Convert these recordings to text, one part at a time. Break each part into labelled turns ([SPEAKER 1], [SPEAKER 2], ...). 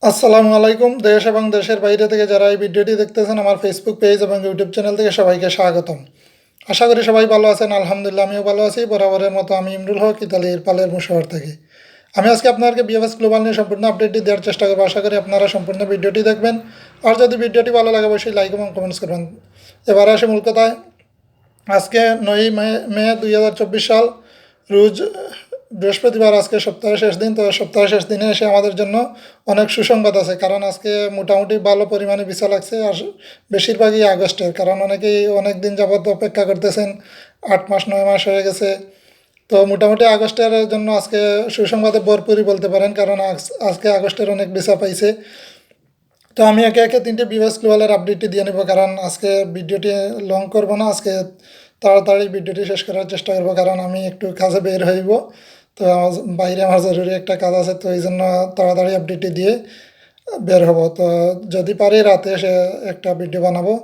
[SPEAKER 1] আসসালামু আলাইকুম। দেশ এবং দেশের বাইরে থেকে যারা এই ভিডিওটি দেখতেছেন আমার ফেসবুক পেজ এবং ইউটিউব চ্যানেল থেকে সবাইকে স্বাগতম। আশা করি সবাই ভালো আছেন। আলহামদুলিল্লাহ আমিও ভালো আছি। বরাবরের মতো আমি ইমরুল হক ইতালির পালেরমো শহর থেকে। আমি আজকে আপনাদেরকে বিএফএস গ্লোবাল নিয়ে সম্পূর্ণ আপডেটটি দেওয়ার চেষ্টা করবো। আশা করি আপনারা সম্পূর্ণ ভিডিওটি দেখবেন। আর যদি ভিডিওটি ভালো লাগে অবশ্যই লাইক এবং কমেন্টস করবেন। এবারে আসে মূল কথায়। আজকে 9 মে 2024 সাল, রোজ বৃহস্পতিবার। আজকে সপ্তাহের শেষ দিন। তো সপ্তাহের শেষ দিনে এসে আমাদের জন্য অনেক সুসংবাদ আছে, কারণ আজকে মোটামুটি ভালো পরিমাণে ভিসা লাগছে। আর বেশিরভাগই আগস্টের, কারণ অনেকেই অনেক দিন যাবত অপেক্ষা করতেছেন। 8 মাস 9 মাস হয়ে গেছে। তো মোটামুটি আগস্টের জন্য আজকে সুসংবাদে ভরপুরই বলতে পারেন, কারণ আজকে আগস্টের অনেক ভিসা পাইছে। তো আমি একে একে 3টে বিএস গ্লোবালের আপডেটটি দিয়ে নেব, কারণ আজকে ভিডিওটি লং করব না। আজকে তাড়াতাড়ি ভিডিওটি শেষ করার চেষ্টা করব, কারণ আমি একটু কাজে বের হইব। তো বাইরে আমার জরুরি একটা কাজ আছে, তো এই জন্য তাড়াতাড়ি আপডেটটি দিয়ে বের হব। তো যদি পারি রাতে এসে একটা ভিডিও বানাবো।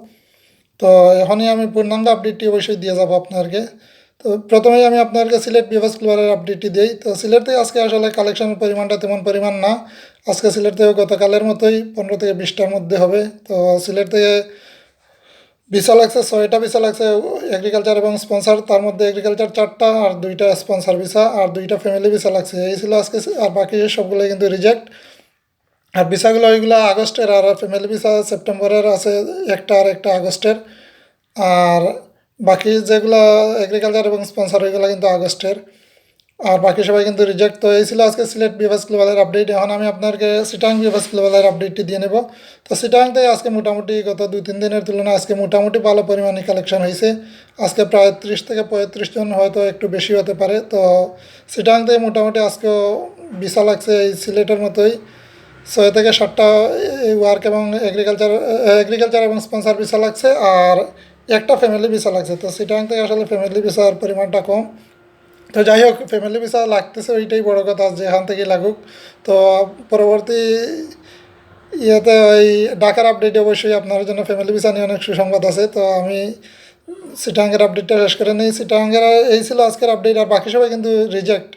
[SPEAKER 1] তো এখনই আমি পূর্ণাঙ্গ আপডেটটি অবশ্যই দিয়ে যাব আপনাদেরকে। তো প্রথমেই আমি আপনাদেরকে সিলেট বিভাস ক্লোয়ারের আপডেটটি দিই। তো সিলেট থেকে আজকে আসলে কালেকশনের পরিমাণটা তেমন পরিমাণ না। আজকে সিলেট থেকে গতকালের মতোই 15 থেকে 20টার মধ্যে হবে। তো সিলেট থেকে ভিসা লাগছে 6টা ভিসা লাগছে এগ্রিকালচার এবং স্পন্সার। তার মধ্যে এগ্রিকালচার 4টা আর 2টা স্পন্সার ভিসা আর 2টা ফ্যামিলি ভিসা লাগছে। এই ছিল আজকে। আর বাকি সবগুলোই কিন্তু রিজেক্ট। আর ভিসাগুলো ওইগুলো আগস্টের, আর ফ্যামিলি ভিসা সেপ্টেম্বরের আছে একটা, আর একটা আগস্টের। আর বাকি যেগুলো এগ্রিকালচার এবং স্পন্সর ওইগুলো কিন্তু আগস্টের। আর বাকি সবাই কিন্তু রিজেক্ট। তো এই ছিল আজকে সিলেট বিভাস গ্লোবালের আপডেট। এখন আমি আপনাকে সিটাং বিভাস গ্লোবালের আপডেটটি দিয়ে নেব। তো সিটাং থেকে আজকে মোটামুটি গত 2-3 দিনের তুলনায় আজকে মোটামুটি ভালো পরিমাণে কালেকশন হয়েছে। আজকে প্রায় 30 থেকে 35 জন, হয়তো একটু বেশি হতে পারে। তো সিটাং থেকে মোটামুটি আজকেও ভিসা লাগছে এই সিলেটের মতোই 6 থেকে 7টা ওয়ার্ক এবং এগ্রিকালচার এবং স্পন্সর ভিসা লাগছে। আর একটা ফ্যামিলি ভিসা লাগছে। তো সিটাং থেকে আসলে ফ্যামিলি ভিসার পরিমাণটা কম। তো যাই হোক, ফ্যামিলি ভিসা লাগতেছে ওইটাই বড় কথা, যেখান থেকেই লাগুক। তো পরবর্তী ইয়েতে ওই ঢাকার আপডেটে অবশ্যই আপনার জন্য ফ্যামিলি ভিসা নিয়ে অনেক সুসংবাদ আছে। তো আমি সিটাঙ্গের আপডেটটা শেষ করে নিই। সিটাঙ্গের এই ছিল আজকের আপডেট। আর বাকি সবাই কিন্তু রিজেক্ট।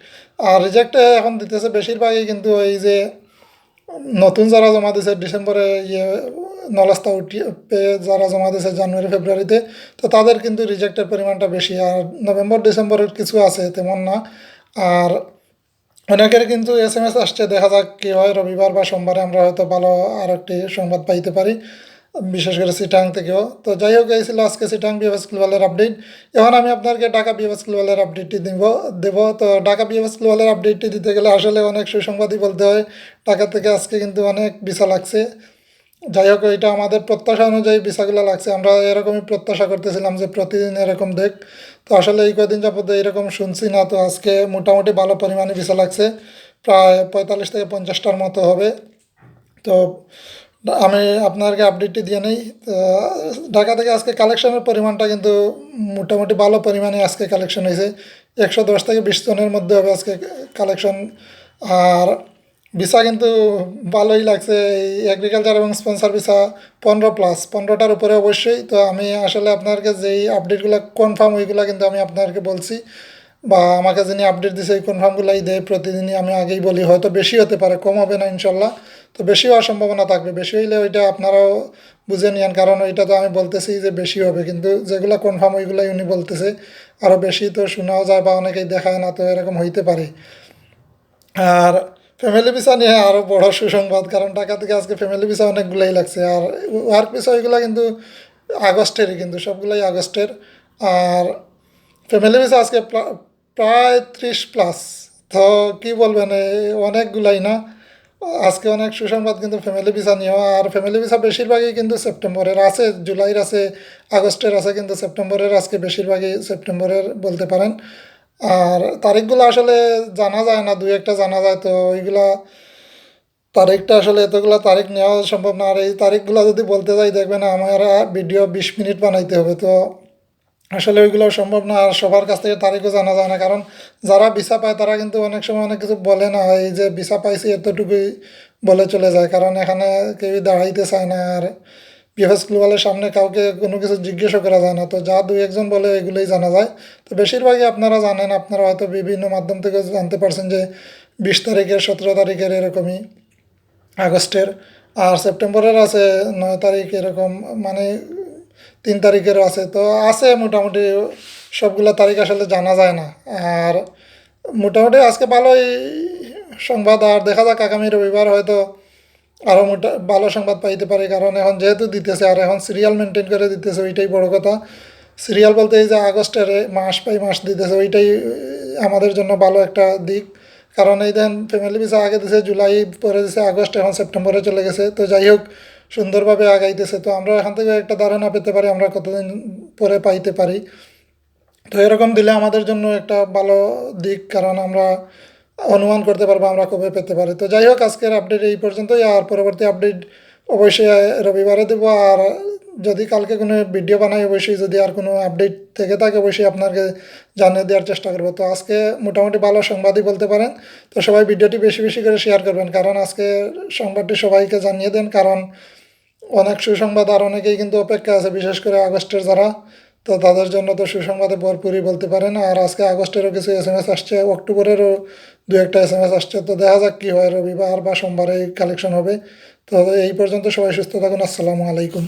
[SPEAKER 1] আর রিজেক্টে এখন দিতেছে বেশিরভাগই কিন্তু এই যে নতুন যারা জমা দিয়েছে ডিসেম্বরে, নলাস্তা উঠিয়ে পেয়ে যারা জমা দিয়েছে জানুয়ারি ফেব্রুয়ারিতে, তো তাদের কিন্তু রিজেক্টের পরিমাণটা বেশি। আর নভেম্বর ডিসেম্বরের কিছু আছে, তেমন না। আর অনেকের কিন্তু SMS আসছে, দেখা যাক কী হয়। রবিবার বা সোমবারে আমরা হয়তো ভালো আর একটি সংবাদ পাইতে পারি, বিশেষ করে সিটাং থেকেও। তো যাই হোক, এই ছিল আজকে সিটাং বিএফএস গ্লোবালের আপডেট। এখন আমি আপনাকে ঢাকা বিএফএস গ্লোবালের আপডেটটি দেব। তো ঢাকা বিএফএস গ্লোবালের আপডেটটি দিতে গেলে আসলে অনেক সুসংবাদই বলতে হয়। ঢাকা থেকে আজকে কিন্তু অনেক ভিসা লাগছে। যাই হোক, এটা আমাদের প্রত্যাশা অনুযায়ী ভিসাগুলো লাগছে। আমরা এরকমই প্রত্যাশা করতেছিলাম যে প্রতিদিন এরকম দেখ। তো আসলে এই কদিন যাবত এরকম শুনছি না। তো আজকে মোটামুটি ভালো পরিমাণে ভিসা লাগছে, প্রায় 45 থেকে 50টার মতো হবে। তো আমি আপনাদেরকে আপডেটটি দিয়ে নেই। তো ঢাকা থেকে আজকে কালেকশনের পরিমাণটা কিন্তু মোটামুটি ভালো পরিমাণে আজকে কালেকশন হয়েছে। 110 থেকে 20 জনের মধ্যে হবে আজকে কালেকশন। আর ভিসা কিন্তু ভালোই লাগছে। এই এগ্রিকালচার এবং স্পন্সর ভিসা 15+, 15টার উপরে অবশ্যই। তো আমি আসলে আপনাদেরকে যেই আপডেটগুলো কনফার্ম ওইগুলো কিন্তু আমি আপনাদেরকে বলছি, বা আমাকে যিনি আপডেট দিছে এই কনফার্মগুলাই দেয় প্রতিদিনই। আমি আগেই বলি, হয়তো বেশি হতে পারে, কম হবে না ইনশাল্লাহ। তো বেশি হওয়ার সম্ভাবনা থাকবে। বেশি হইলে ওইটা আপনারাও বুঝে নিন, কারণ ওইটা তো আমি বলতেছি যে বেশি হবে, কিন্তু যেগুলো কনফার্ম ওইগুলাই উনি বলতেছে। আরও বেশি তো শোনাও যায় বা অনেকেই দেখায় না, তো এরকম হইতে পারে। আর ফ্যামিলি ভিসা নিয়ে আরও বড় সুসংবাদ, কারণ ঢাকা থেকে আজকে ফ্যামিলি ভিসা অনেকগুলাই লাগছে। আর ওয়ার্ক ভিসা ওইগুলো কিন্তু আগস্টেরই, কিন্তু সবগুলাই আগস্টের। আর ফ্যামিলি ভিসা আজকে প্রায় 30+। তো কি বলবেন, অনেকগুলাই না। আজকে অনেক সুসংবাদ কিন্তু ফ্যামিলি ভিসা নিয়েও। আর ফ্যামিলি ভিসা বেশিরভাগই কিন্তু সেপ্টেম্বরের আছে, জুলাইয়ের আছে, আগস্টের আছে, কিন্তু সেপ্টেম্বরের আজকে বেশিরভাগই সেপ্টেম্বরের বলতে পারেন। আর তারিখগুলো আসলে জানা যায় না, দুই একটা জানা যায়। তো ওইগুলা তারিখটা আসলে এতগুলো তারিখ নেওয়া সম্ভব না। আর এই তারিখগুলো যদি বলতে যাই, দেখবেন আমার ভিডিও 20 মিনিট বানাইতে হবে। তো আসলে ওইগুলো সম্ভব না। আর সবার কাছ থেকে তারিখও জানা যায় না, কারণ যারা ভিসা পায় তারা কিন্তু অনেক সময় অনেক কিছু বলে না। এই যে ভিসা পাইছি এতটুকুই বলে চলে যায়, কারণ এখানে কেউই দাঁড়াইতে চায় না। আর বিএফএস গ্লোবালের সামনে কাউকে কোনো কিছু জিজ্ঞেসও করা যায় না। তো যা দুই একজন বলে এগুলোই জানা যায়। তো বেশিরভাগই আপনারা জানেন, আপনারা হয়তো বিভিন্ন মাধ্যম থেকে জানতে পারছেন যে 20 তারিখের, 17 তারিখের এরকমই। আগস্টের। আর সেপ্টেম্বরের আছে 9 তারিখ এরকম, মানে 3 তারিখেরও আছে। তো আছে মোটামুটি সবগুলো তারিখ আসলে জানা যায় না। আর মোটামুটি আজকে ভালোই সংবাদ, আর দেখা যাক আগামী রবিবার হয়তো আরও ভালো সংবাদ পাইতে পারে, কারণ এখন যেহেতু দিতেছে আর এখন সিরিয়াল মেনটেন করে দিতেছে, ওইটাই বড় কথা। সিরিয়াল বলতে এই যে আগস্টের মাস বাই মাস দিতেছে, ওইটাই আমাদের জন্য ভালো একটা দিক। কারণ এই দেন ফ্যামিলি ভিসা আগে দিছে জুলাই, পরে দিছে আগস্ট, এখন সেপ্টেম্বরে চলে গেছে। তো যাই হোক, সুন্দরভাবে আগাইতেছে। তো আমরা এখান থেকে একটা ধারণা পেতে পারি আমরা কতদিন পরে পাইতে পারি। তো এরকম দিলে আমাদের জন্য একটা ভালো দিক, কারণ আমরা অনুমান করতে পারবো আমরা কবে পেতে পারি। তো যাই হোক, আজকের আপডেট এই পর্যন্তই। আর পরবর্তী আপডেট অবশ্যই রবিবারে দেবো। আর যদি কালকে কোনো ভিডিও বানাই, অবশ্যই যদি আর কোনো আপডেট থেকে থাকে অবশ্যই আপনাকে জানিয়ে দেওয়ার চেষ্টা করবো। তো আজকে মোটামুটি ভালো সংবাদই বলতে পারেন। তো সবাই ভিডিওটি বেশি বেশি করে শেয়ার করবেন, কারণ আজকে সংবাদটি সবাইকে জানিয়ে দেন, কারণ অনেক সুসংবাদ আর অনেকেই কিন্তু অপেক্ষা আছে, বিশেষ করে আগস্টের যারা। তো তাদের জন্য তো সুসংবাদে ভরপুরই বলতে পারেন। আর আজকে আগস্টেরও কিছু SMS আসছে, অক্টোবরেরও দু একটা SMS আসছে। তো দেখা যাক কী হয়, রবিবার বা সোমবারে কালেকশন হবে। তো এই পর্যন্ত সবাই সুস্থ থাকুন। আসসালামু আলাইকুম।